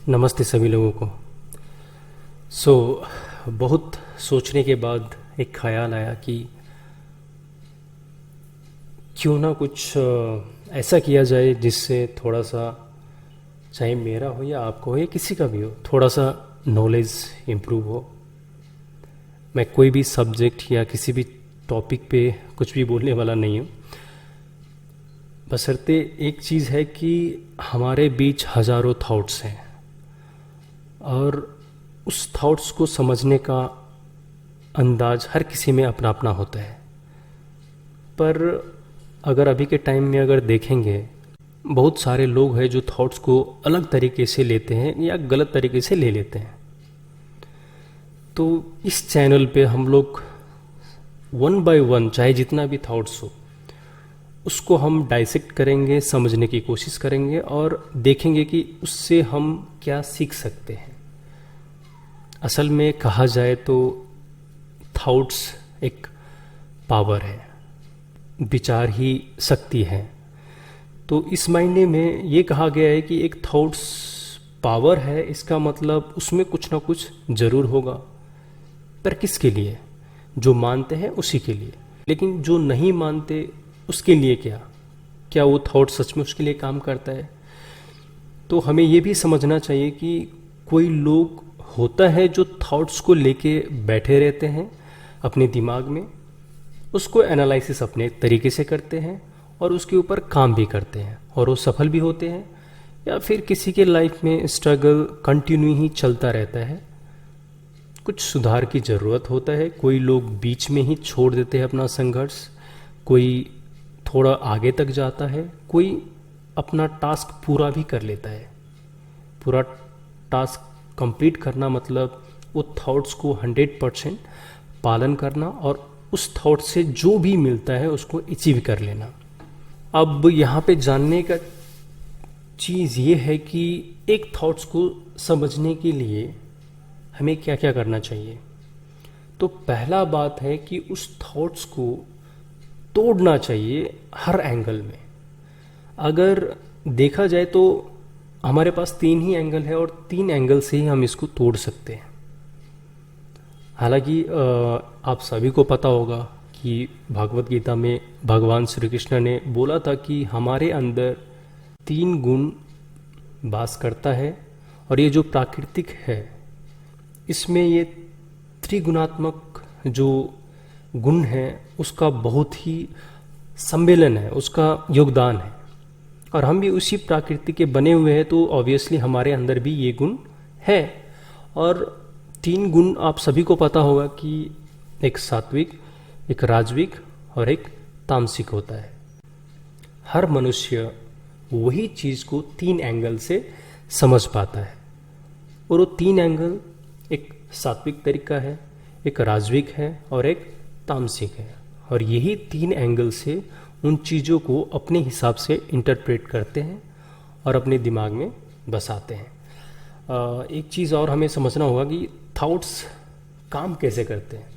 नमस्ते सभी लोगों को। बहुत सोचने के बाद एक ख्याल आया कि क्यों ना कुछ ऐसा किया जाए जिससे थोड़ा सा, चाहे मेरा हो या आपको हो या किसी का भी हो, थोड़ा सा नॉलेज इम्प्रूव हो। मैं कोई भी सब्जेक्ट या किसी भी टॉपिक पे कुछ भी बोलने वाला नहीं हूँ, बशर्ते एक चीज़ है कि हमारे बीच हज़ारों थॉट्स हैं और उस थॉट्स को समझने का अंदाज हर किसी में अपना अपना होता है। पर अगर अभी के टाइम में अगर देखेंगे, बहुत सारे लोग हैं जो थॉट्स को अलग तरीके से लेते हैं या गलत तरीके से ले लेते हैं। तो इस चैनल पे हम लोग वन बाय वन, चाहे जितना भी थॉट्स हो, उसको हम डाइसेक्ट करेंगे, समझने की कोशिश करेंगे और देखेंगे कि उससे हम क्या सीख सकते हैं। असल में कहा जाए तो थॉट्स एक पावर है, विचार ही शक्ति है। तो इस मायने में ये कहा गया है कि एक थॉट्स पावर है, इसका मतलब उसमें कुछ ना कुछ जरूर होगा। पर किसके लिए? जो मानते हैं उसी के लिए। लेकिन जो नहीं मानते उसके लिए क्या वो थॉट सच में उसके लिए काम करता है? तो हमें ये भी समझना चाहिए कि कोई लोग होता है जो थॉट्स को लेके बैठे रहते हैं अपने दिमाग में, उसको एनालिसिस अपने तरीके से करते हैं और उसके ऊपर काम भी करते हैं और वो सफल भी होते हैं। या फिर किसी के लाइफ में स्ट्रगल कंटिन्यू ही चलता रहता है, कुछ सुधार की ज़रूरत होता है। कोई लोग बीच में ही छोड़ देते हैं अपना संघर्ष, कोई थोड़ा आगे तक जाता है, कोई अपना टास्क पूरा भी कर लेता है। पूरा टास्क कंप्लीट करना मतलब वो थॉट्स को 100% पालन करना और उस थॉट से जो भी मिलता है उसको अचीव कर लेना। अब यहाँ पे जानने का चीज़ ये है कि एक थॉट्स को समझने के लिए हमें क्या क्या करना चाहिए। तो पहला बात है कि उस थॉट्स को तोड़ना चाहिए हर एंगल में। अगर देखा जाए तो हमारे पास 3 ही एंगल है और 3 एंगल से ही हम इसको तोड़ सकते हैं। हालांकि आप सभी को पता होगा कि भागवत गीता में भगवान श्री कृष्ण ने बोला था कि हमारे अंदर 3 गुण वास करता है और ये जो प्राकृतिक है इसमें ये त्रिगुणात्मक जो गुण है उसका बहुत ही सम्मेलन है, उसका योगदान है। और हम भी उसी प्रकृति के बने हुए हैं, तो ऑब्वियसली हमारे अंदर भी ये गुण है। और 3 गुण आप सभी को पता होगा कि एक सात्विक, एक राजविक और एक तामसिक होता है। हर मनुष्य वही चीज़ को 3 एंगल से समझ पाता है और वो 3 एंगल एक सात्विक तरीका है, एक राजविक है और एक तामसिक है। और यही 3 एंगल से उन चीज़ों को अपने हिसाब से इंटरप्रेट करते हैं और अपने दिमाग में बसाते हैं। एक चीज़ और हमें समझना होगा कि थॉट्स काम कैसे करते हैं।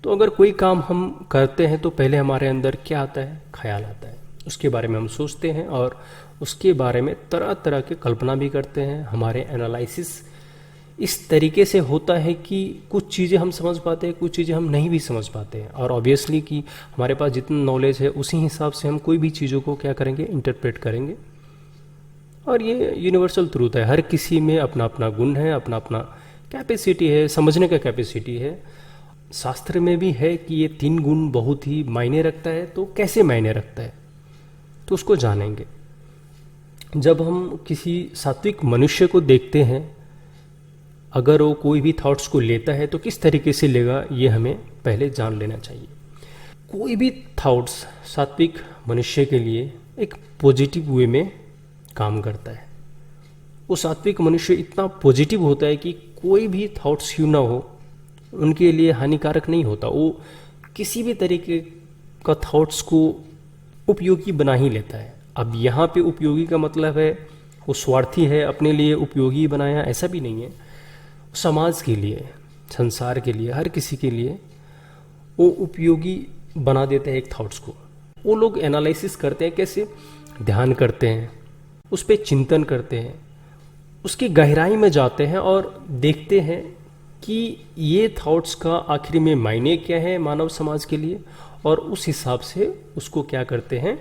तो अगर कोई काम हम करते हैं तो पहले हमारे अंदर क्या आता है? ख्याल आता है। उसके बारे में हम सोचते हैं और उसके बारे में तरह तरह के कल्पना भी करते हैं। हमारे एनालिसिस इस तरीके से होता है कि कुछ चीज़ें हम समझ पाते हैं, कुछ चीज़ें हम नहीं भी समझ पाते हैं। और ऑब्वियसली कि हमारे पास जितना नॉलेज है उसी हिसाब से हम कोई भी चीज़ों को क्या करेंगे? इंटरप्रेट करेंगे। और ये यूनिवर्सल ट्रूथ है, हर किसी में अपना अपना गुण है, अपना अपना कैपेसिटी है, समझने का कैपेसिटी है। शास्त्र में भी है कि ये 3 गुण बहुत ही मायने रखता है। तो कैसे मायने रखता है तो उसको जानेंगे। जब हम किसी सात्विक मनुष्य को देखते हैं, अगर वो कोई भी थॉट्स को लेता है तो किस तरीके से लेगा ये हमें पहले जान लेना चाहिए। कोई भी थॉट्स सात्विक मनुष्य के लिए एक पॉजिटिव वे में काम करता है। वो सात्विक मनुष्य इतना पॉजिटिव होता है कि कोई भी थॉट्स क्यों ना हो उनके लिए हानिकारक नहीं होता। वो किसी भी तरीके का थॉट्स को उपयोगी बना ही लेता है। अब यहाँ पे उपयोगी का मतलब है वो स्वार्थी है, अपने लिए उपयोगी बनाया, ऐसा भी नहीं है। समाज के लिए, संसार के लिए, हर किसी के लिए वो उपयोगी बना देते हैं एक थॉट्स को। वो लोग एनालिसिस करते हैं, कैसे? ध्यान करते हैं, उस पर चिंतन करते हैं, उसकी गहराई में जाते हैं और देखते हैं कि ये थॉट्स का आखिर में मायने क्या है मानव समाज के लिए, और उस हिसाब से उसको क्या करते हैं,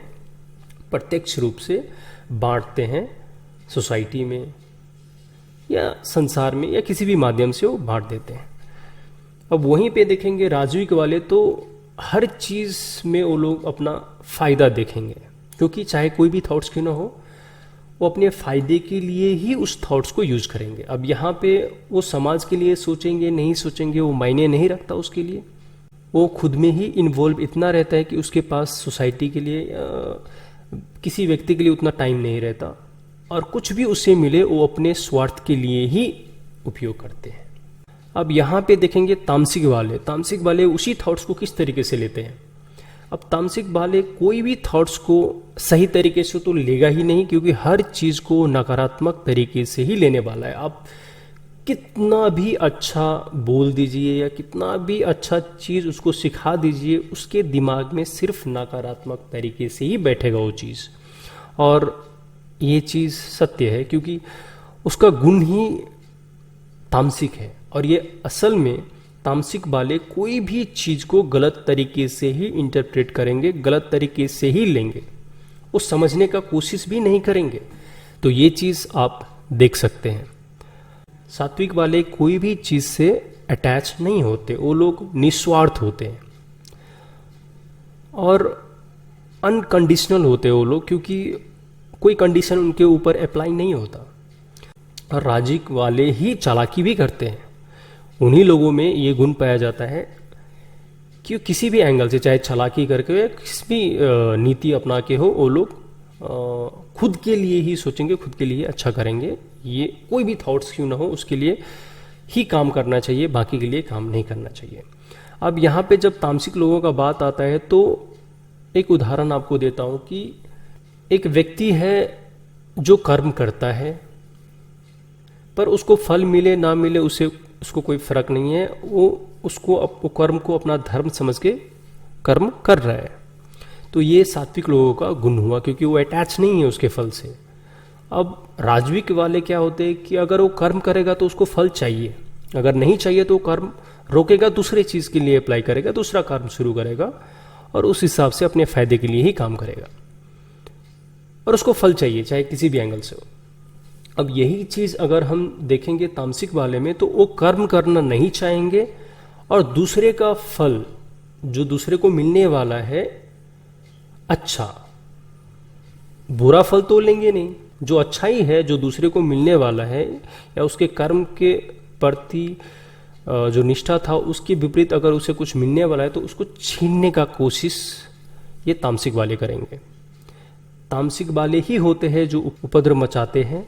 प्रत्यक्ष रूप से बांटते हैं सोसाइटी में या संसार में या किसी भी माध्यम से वो बांट देते हैं। अब वहीं पे देखेंगे राजवीक वाले तो हर चीज़ में वो लोग अपना फ़ायदा देखेंगे, क्योंकि चाहे कोई भी थॉट्स क्यों ना हो वो अपने फ़ायदे के लिए ही उस थॉट्स को यूज करेंगे। अब यहाँ पे वो समाज के लिए सोचेंगे नहीं सोचेंगे वो मायने नहीं रखता उसके लिए, वो खुद में ही इन्वॉल्व इतना रहता है कि उसके पास सोसाइटी के लिए किसी व्यक्ति के लिए उतना टाइम नहीं रहता, और कुछ भी उससे मिले वो अपने स्वार्थ के लिए ही उपयोग करते हैं। अब यहाँ पे देखेंगे तामसिक वाले उसी थॉट्स को किस तरीके से लेते हैं। अब तामसिक वाले कोई भी थॉट्स को सही तरीके से तो लेगा ही नहीं, क्योंकि हर चीज़ को नकारात्मक तरीके से ही लेने वाला है। आप कितना भी अच्छा बोल दीजिए या कितना भी अच्छा चीज़ उसको सिखा दीजिए, उसके दिमाग में सिर्फ नकारात्मक तरीके से ही बैठेगा वो चीज़। और ये चीज़ सत्य है, क्योंकि उसका गुण ही तामसिक है। और ये असल में तामसिक वाले कोई भी चीज़ को गलत तरीके से ही इंटरप्रेट करेंगे, गलत तरीके से ही लेंगे, वो समझने का कोशिश भी नहीं करेंगे। तो ये चीज़ आप देख सकते हैं। सात्विक वाले कोई भी चीज़ से अटैच नहीं होते, वो लोग निस्वार्थ होते हैं और अनकंडीशनल होते हैं वो लोग, क्योंकि कोई कंडीशन उनके ऊपर अप्लाई नहीं होता। और राजसिक वाले ही चालाकी भी करते हैं, उन्हीं लोगों में ये गुण पाया जाता है कि किसी भी एंगल से, चाहे चालाकी करके या किसी भी नीति अपना के हो, वो लोग खुद के लिए ही सोचेंगे, खुद के लिए अच्छा करेंगे। ये कोई भी थॉट्स क्यों ना हो उसके लिए ही काम करना चाहिए, बाकी के लिए काम नहीं करना चाहिए। अब यहाँ पे जब तामसिक लोगों का बात आता है तो एक उदाहरण आपको देता हूँ कि एक व्यक्ति है जो कर्म करता है, पर उसको फल मिले ना मिले उसको कोई फर्क नहीं है, वो कर्म को अपना धर्म समझ के कर्म कर रहा है। तो ये सात्विक लोगों का गुण हुआ, क्योंकि वो अटैच नहीं है उसके फल से। अब राजविक वाले क्या होते हैं कि अगर वो कर्म करेगा तो उसको फल चाहिए, अगर नहीं चाहिए तो कर्म रोकेगा, दूसरे चीज़ के लिए अप्लाई करेगा, दूसरा कर्म शुरू करेगा और उस हिसाब से अपने फायदे के लिए ही काम करेगा, और उसको फल चाहिए चाहे किसी भी एंगल से हो। अब यही चीज़ अगर हम देखेंगे तामसिक वाले में, तो वो कर्म करना नहीं चाहेंगे और दूसरे का फल जो दूसरे को मिलने वाला है, अच्छा बुरा फल तो लेंगे नहीं, जो अच्छा ही है जो दूसरे को मिलने वाला है या उसके कर्म के प्रति जो निष्ठा था उसके विपरीत अगर उसे कुछ मिलने वाला है तो उसको छीनने का कोशिश ये तामसिक वाले करेंगे। तामसिक वाले ही होते हैं जो उपद्रव मचाते हैं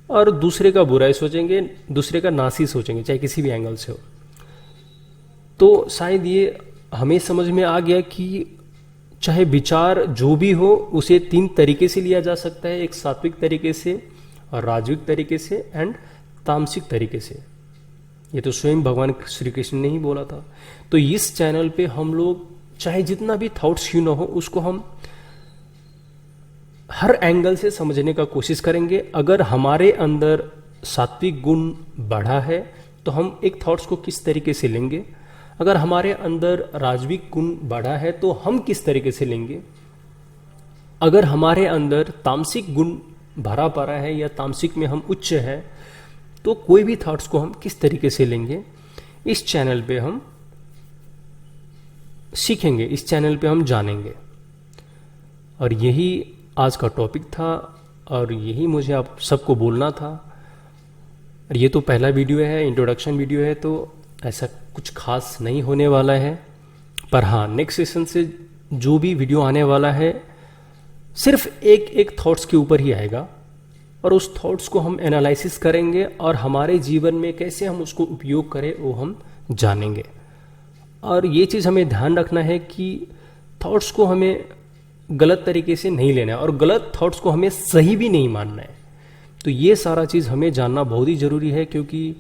और दूसरे का बुराई सोचेंगे, दूसरे का नासी सोचेंगे, चाहे किसी भी एंगल से हो। तो शायद ये हमें समझ में आ गया कि चाहे विचार जो भी हो उसे 3 तरीके से लिया जा सकता है, एक सात्विक तरीके से और राजविक तरीके से एंड तामसिक तरीके से। ये तो स्वयं भगवान श्री कृष्ण ने ही बोला था। तो इस चैनल पे हम लोग चाहे जितना भी थॉट्स क्यों ना हो उसको हम हर एंगल से समझने का कोशिश करेंगे। अगर हमारे अंदर सात्विक गुण बढ़ा है तो हम एक थॉट्स को किस तरीके से लेंगे, अगर हमारे अंदर राजविक गुण बढ़ा है तो हम किस तरीके से लेंगे, अगर हमारे अंदर तामसिक गुण भरा पड़ा है या तामसिक में हम उच्च है तो कोई भी थॉट्स को हम किस तरीके से लेंगे, इस चैनल पे हम सीखेंगे, इस चैनल पे हम जानेंगे। और यही आज का टॉपिक था और यही मुझे आप सबको बोलना था। और ये तो पहला वीडियो है, इंट्रोडक्शन वीडियो है, तो ऐसा कुछ खास नहीं होने वाला है। पर हाँ, नेक्स्ट सेशन से जो भी वीडियो आने वाला है सिर्फ एक थॉट्स के ऊपर ही आएगा और उस थॉट्स को हम एनालिसिस करेंगे और हमारे जीवन में कैसे हम उसको उपयोग करें वो हम जानेंगे। और ये चीज़ हमें ध्यान रखना है कि थॉट्स को हमें गलत तरीके से नहीं लेना है और गलत थॉट्स को हमें सही भी नहीं मानना है। तो ये सारा चीज़ हमें जानना बहुत ही ज़रूरी है, क्योंकि